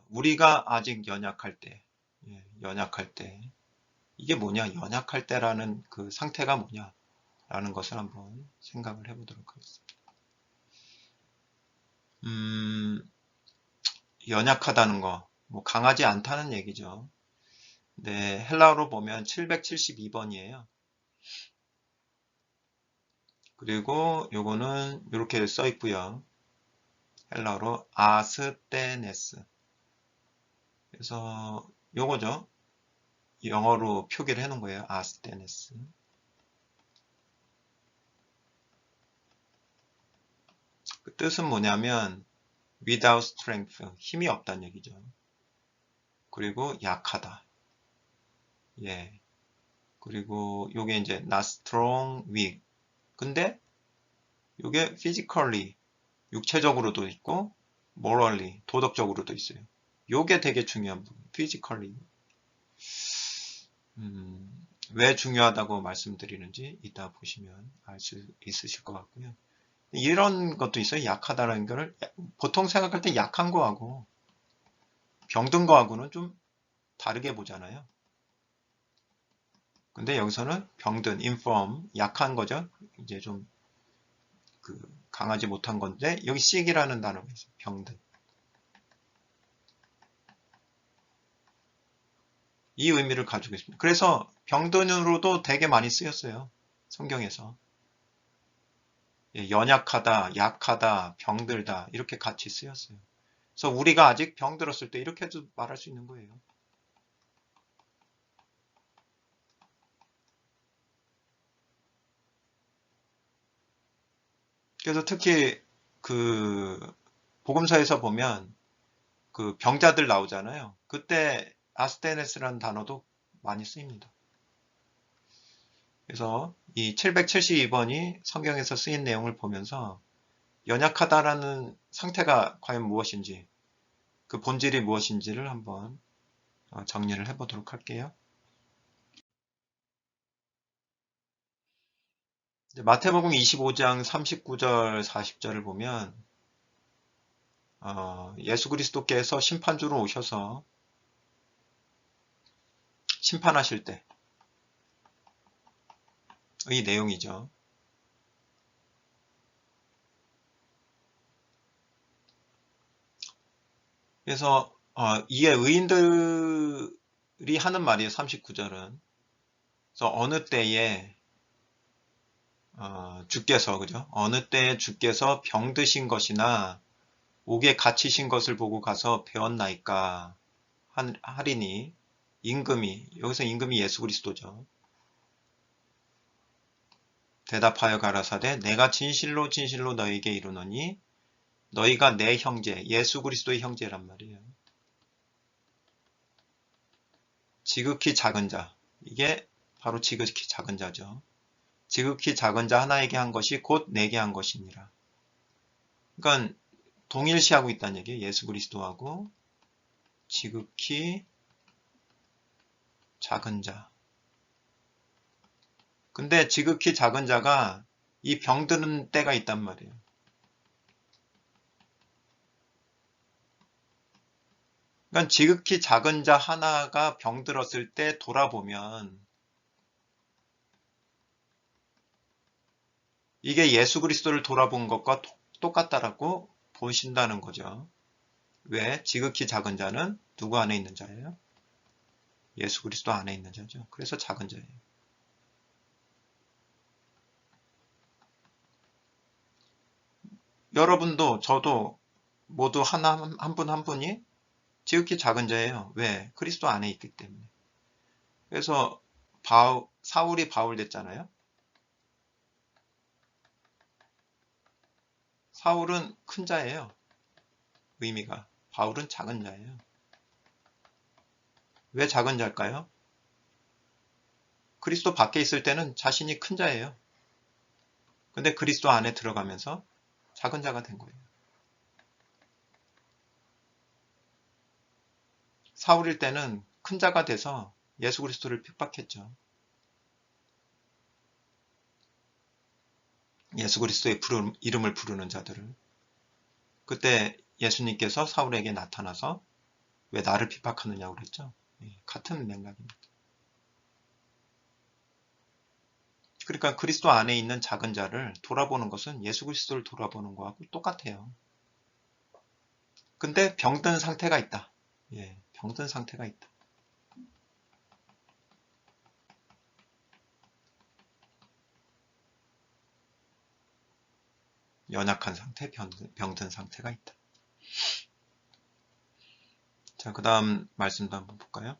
우리가 아직 연약할 때, 연약할 때. 이게 뭐냐? 연약할 때라는 그 상태가 뭐냐? 라는 것을 한번 생각을 해보도록 하겠습니다. 연약하다는 거, 뭐 강하지 않다는 얘기죠. 네, 헬라어로 보면 772번이에요. 그리고 요거는 이렇게 써 있고요. 헬라어로 아스테네스. 그래서 요거죠. 영어로 표기를 해놓은 거예요. 아스테네스. 그 뜻은 뭐냐면 without strength, 힘이 없다는 얘기죠. 그리고 약하다. 예. 그리고 요게 이제 not strong, weak. 근데 요게 physically, 육체적으로도 있고 morally, 도덕적으로도 있어요. 요게 되게 중요한 부분. physically. 왜 중요하다고 말씀드리는지 이따 보시면 알 수 있으실 것 같고요. 이런 것도 있어요. 약하다는 거를 보통 생각할 때 약한 거하고 병든 거하고는 좀 다르게 보잖아요. 근데 여기서는 병든, infirm, 약한 거죠. 이제 좀 그 강하지 못한 건데 여기 sick이라는 단어가 있어요. 병든. 이 의미를 가지고 있습니다. 그래서 병든으로도 되게 많이 쓰였어요. 성경에서. 연약하다, 약하다, 병들다 이렇게 같이 쓰였어요. 그래서 우리가 아직 병들었을 때 이렇게도 말할 수 있는 거예요. 그래서 특히 그 복음서에서 보면 그 병자들 나오잖아요. 그때 아스테네스라는 단어도 많이 쓰입니다. 그래서 이 772번이 성경에서 쓰인 내용을 보면서 연약하다라는 상태가 과연 무엇인지, 그 본질이 무엇인지를 한번 정리를 해보도록 할게요. 마태복음 25장 39절 40절을 보면 예수 그리스도께서 심판주로 오셔서 심판하실 때의 내용이죠. 그래서 이게 의인들이 하는 말이에요. 39절은. 그래서 어느 때에 주께서 그죠? 어느 때에 주께서 병드신 것이나 옥에 갇히신 것을 보고 가서 배웠나이까 하리니 임금이 여기서 임금이 예수 그리스도죠. 대답하여 가라사대 내가 진실로 진실로 너희에게 이르노니 너희가 내 형제 예수 그리스도의 형제란 말이에요. 지극히 작은 자 이게 바로 지극히 작은 자죠. 지극히 작은 자 하나에게 한 것이 곧 내게 한 것이니라. 그러니까 동일시하고 있다는 얘기예요. 예수 그리스도하고 지극히 작은 자. 근데 지극히 작은 자가 이 병드는 때가 있단 말이에요. 그러니까 지극히 작은 자 하나가 병들었을 때 돌아보면 이게 예수 그리스도를 돌아본 것과 똑같다라고 보신다는 거죠. 왜? 지극히 작은 자는 누구 안에 있는 자예요? 예수 그리스도 안에 있는 자죠. 그래서 작은 자예요. 여러분도 저도 모두 한 분 한 분이 지극히 작은 자예요. 왜? 그리스도 안에 있기 때문에. 그래서 사울이 바울 됐잖아요. 사울은 큰 자예요. 의미가. 바울은 작은 자예요. 왜 작은 자일까요? 그리스도 밖에 있을 때는 자신이 큰 자예요. 근데 그리스도 안에 들어가면서 작은 자가 된 거예요. 사울일 때는 큰 자가 돼서 예수 그리스도를 핍박했죠. 예수 그리스도의 이름을 부르는 자들을. 그때 예수님께서 사울에게 나타나서 왜 나를 핍박하느냐고 그랬죠. 같은 맥락입니다. 그러니까 그리스도 안에 있는 작은 자를 돌아보는 것은 예수 그리스도를 돌아보는 거하고 똑같아요. 근데 병든 상태가 있다. 병든 상태가 있다. 연약한 상태, 병든 상태가 있다. 자, 그 다음 말씀도 한번 볼까요?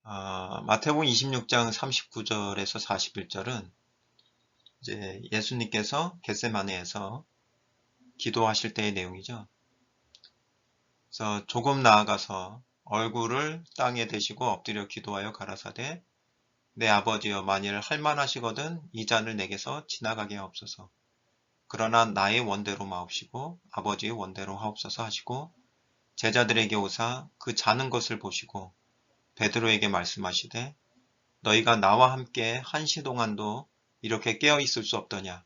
마태복음 26장 39절에서 41절은 이제 예수님께서 겟세마네에서 기도하실 때의 내용이죠. 그래서 조금 나아가서 얼굴을 땅에 대시고 엎드려 기도하여 가라사대 내 아버지여 만일 할만하시거든 이 잔을 내게서 지나가게 하옵소서. 그러나 나의 원대로 마옵시고 아버지의 원대로 하옵소서 하시고 제자들에게 오사 그 자는 것을 보시고 베드로에게 말씀하시되 너희가 나와 함께 한시 동안도 이렇게 깨어 있을 수 없더냐.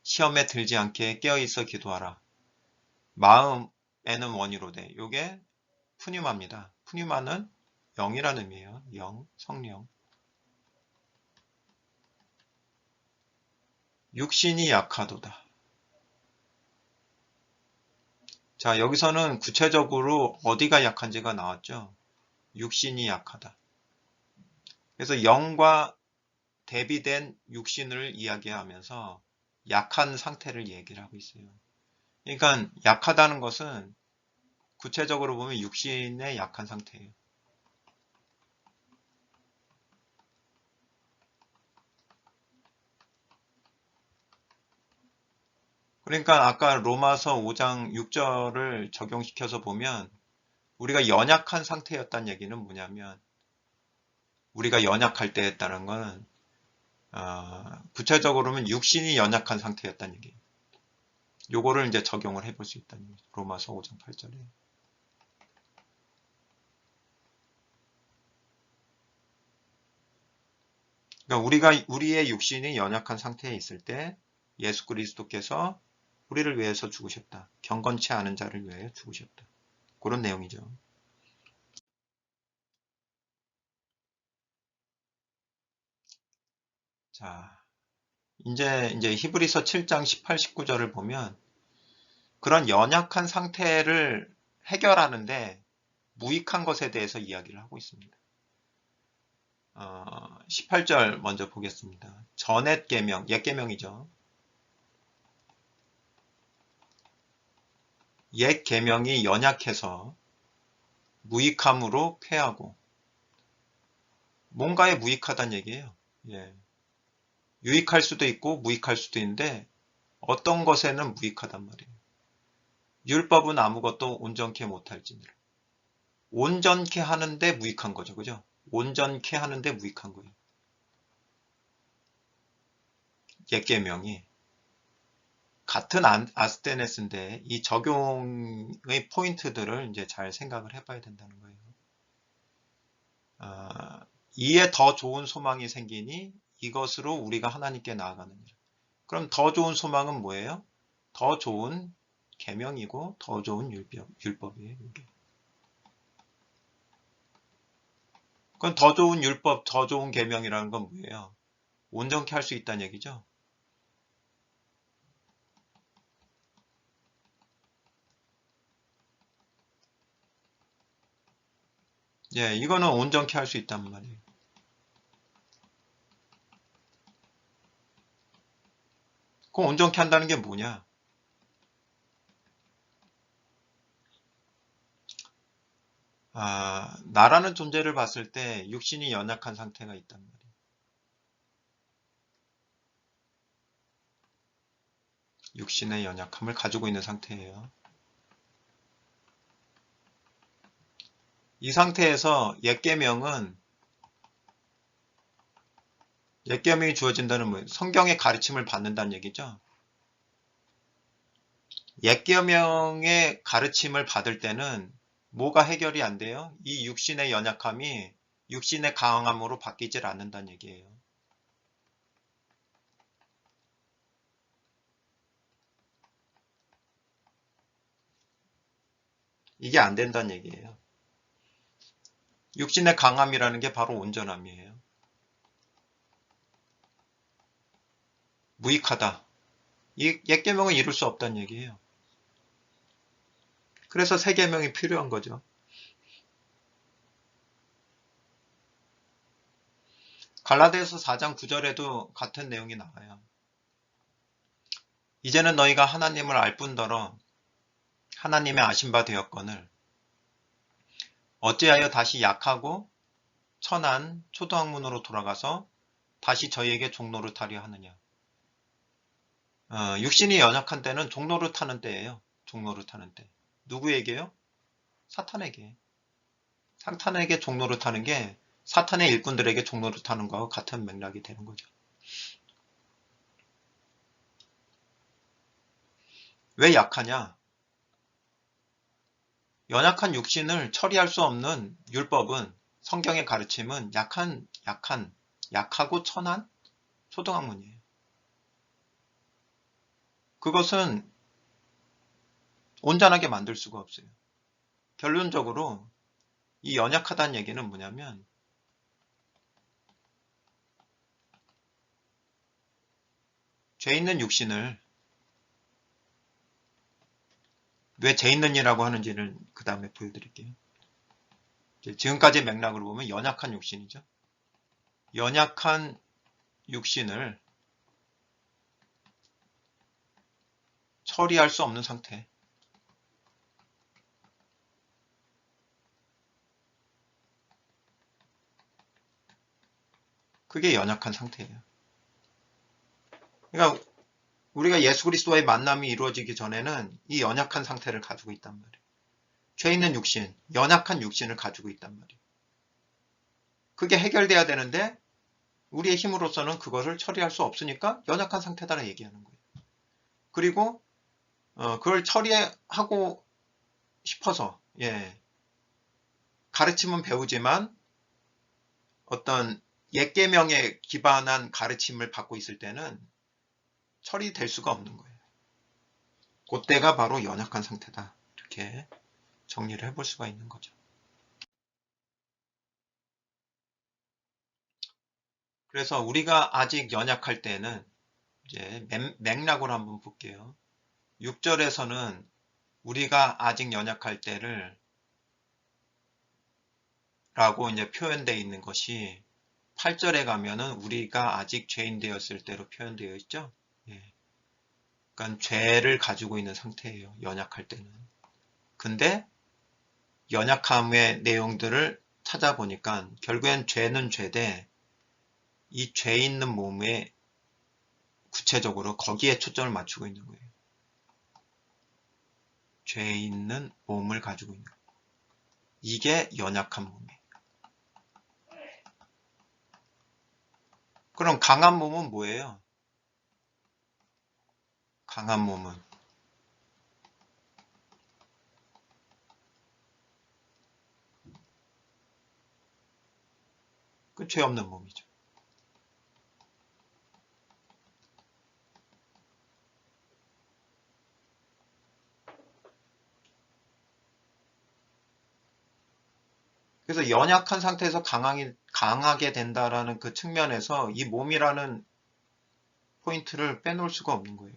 시험에 들지 않게 깨어 있어 기도하라. 마음에는 원이로되 요게 푸뉴마입니다. 푸뉴마는 영이라는 의미예요. 영, 성령. 육신이 약하도다. 자, 여기서는 구체적으로 어디가 약한지가 나왔죠. 육신이 약하다. 그래서 영과 대비된 육신을 이야기하면서 약한 상태를 얘기를 하고 있어요. 그러니까 약하다는 것은 구체적으로 보면 육신의 약한 상태예요. 그러니까 아까 로마서 5장 6절을 적용시켜서 보면 우리가 연약한 상태였다는 얘기는 뭐냐면 우리가 연약할 때였다는 것은 구체적으로는 육신이 연약한 상태였다는 얘기예요. 요거를 이제 적용을 해볼 수 있다는 얘기죠. 로마서 5장 8절에. 그러니까 우리의 육신이 연약한 상태에 있을 때 예수 그리스도께서 우리를 위해서 죽으셨다. 경건치 않은 자를 위하여 죽으셨다. 그런 내용이죠. 자, 이제 히브리서 7장 18, 19절을 보면 그런 연약한 상태를 해결하는데 무익한 것에 대해서 이야기를 하고 있습니다. 18절 먼저 보겠습니다. 전옛 계명, 옛 계명이죠. 옛 계명이 연약해서 무익함으로 패하고 뭔가에 무익하다는 얘기예요. 유익할 수도 있고 무익할 수도 있는데 어떤 것에는 무익하단 말이에요. 율법은 아무것도 온전케 못할지니라. 온전케 하는데 무익한 거죠. 그죠? 온전케 하는데 무익한 거예요. 옛 계명이 같은 아스테네스인데 이 적용의 포인트들을 이제 잘 생각을 해봐야 된다는 거예요. 이에 더 좋은 소망이 생기니 이것으로 우리가 하나님께 나아가느니라. 그럼 더 좋은 소망은 뭐예요? 더 좋은 계명이고 더 좋은 율법이에요. 이게. 그럼 더 좋은 율법, 더 좋은 계명이라는 건 뭐예요? 온전케 할 수 있다는 얘기죠. 이거는 온전케 할 수 있단 말이에요. 그럼 온전케 한다는 게 뭐냐? 나라는 존재를 봤을 때 육신이 연약한 상태가 있단 말이에요. 육신의 연약함을 가지고 있는 상태예요. 이 상태에서 옛계명이 주어진다는 뭐예요? 성경의 가르침을 받는다는 얘기죠. 옛계명의 가르침을 받을 때는 뭐가 해결이 안 돼요? 이 육신의 연약함이 육신의 강함으로 바뀌질 않는다는 얘기예요. 이게 안 된다는 얘기예요. 육신의 강함이라는 게 바로 온전함이에요. 무익하다. 이 옛계명은 이룰 수 없다는 얘기예요. 그래서 새 계명이 필요한 거죠. 갈라디아서 4장 9절에도 같은 내용이 나와요. 이제는 너희가 하나님을 알 뿐더러 하나님의 아신 바 되었거늘 어찌하여 다시 약하고 천한 초등학문으로 돌아가서 다시 저희에게 종로를 타려 하느냐. 육신이 연약한 때는 종로를 타는 때예요. 종로를 타는 때. 누구에게요? 사탄에게. 사탄에게 종로를 타는 게 사탄의 일꾼들에게 종로를 타는 거와 같은 맥락이 되는 거죠. 왜 약하냐? 연약한 육신을 처리할 수 없는 율법은 성경의 가르침은 약하고 천한 초등학문이에요. 그것은 온전하게 만들 수가 없어요. 결론적으로 이 연약하다는 얘기는 뭐냐면 죄 있는 육신을 왜 죄 있는 이라고 하는지를 그 다음에 보여드릴게요. 지금까지 맥락을 보면 연약한 육신이죠. 연약한 육신을 처리할 수 없는 상태. 그게 연약한 상태예요. 그러니까 우리가 예수 그리스도와의 만남이 이루어지기 전에는 이 연약한 상태를 가지고 있단 말이에요. 죄 있는 육신, 연약한 육신을 가지고 있단 말이에요. 그게 해결돼야 되는데 우리의 힘으로서는 그거를 처리할 수 없으니까 연약한 상태다라고 얘기하는 거예요. 그리고 그걸 처리하고 싶어서 가르침은 배우지만 어떤 옛계명에 기반한 가르침을 받고 있을 때는 처리될 수가 없는 거예요. 그때가 바로 연약한 상태다. 이렇게 정리를 해볼 수가 있는 거죠. 그래서 우리가 아직 연약할 때는 이제 맥락으로 한번 볼게요. 6절에서는 우리가 아직 연약할 때를 라고 이제 표현되어 있는 것이 8절에 가면은 우리가 아직 죄인 되었을 때로 표현되어 있죠. 그러니까 죄를 가지고 있는 상태예요. 연약할 때는. 근데 연약함의 내용들을 찾아보니까 결국엔 죄는 죄되 이 죄 있는 몸에 구체적으로 거기에 초점을 맞추고 있는 거예요. 죄 있는 몸을 가지고 있는 거예요. 이게 연약한 몸이에요. 그럼 강한 몸은 뭐예요? 강한 몸은 그 죄 없는 몸이죠. 그래서 연약한 상태에서 강하게 된다라는 그 측면에서 이 몸이라는 포인트를 빼놓을 수가 없는 거예요.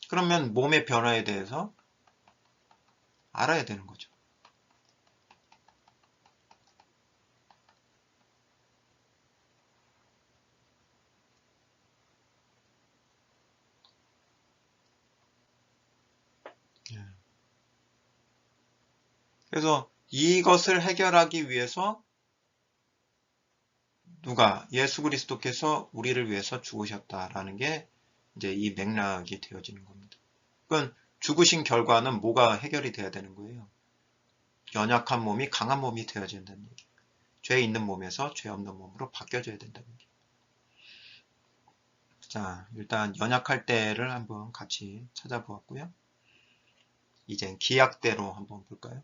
그러면 몸의 변화에 대해서 알아야 되는 거죠. 그래서 이것을 해결하기 위해서 누가 예수 그리스도께서 우리를 위해서 죽으셨다라는 게 이제 이 맥락이 되어지는 겁니다. 그건 죽으신 결과는 뭐가 해결이 돼야 되는 거예요? 연약한 몸이 강한 몸이 되어야 된다는 얘기. 죄 있는 몸에서 죄 없는 몸으로 바뀌어져야 된다는 얘기. 자, 일단 연약할 때를 한번 같이 찾아보았고요. 이제 기약대로 한번 볼까요?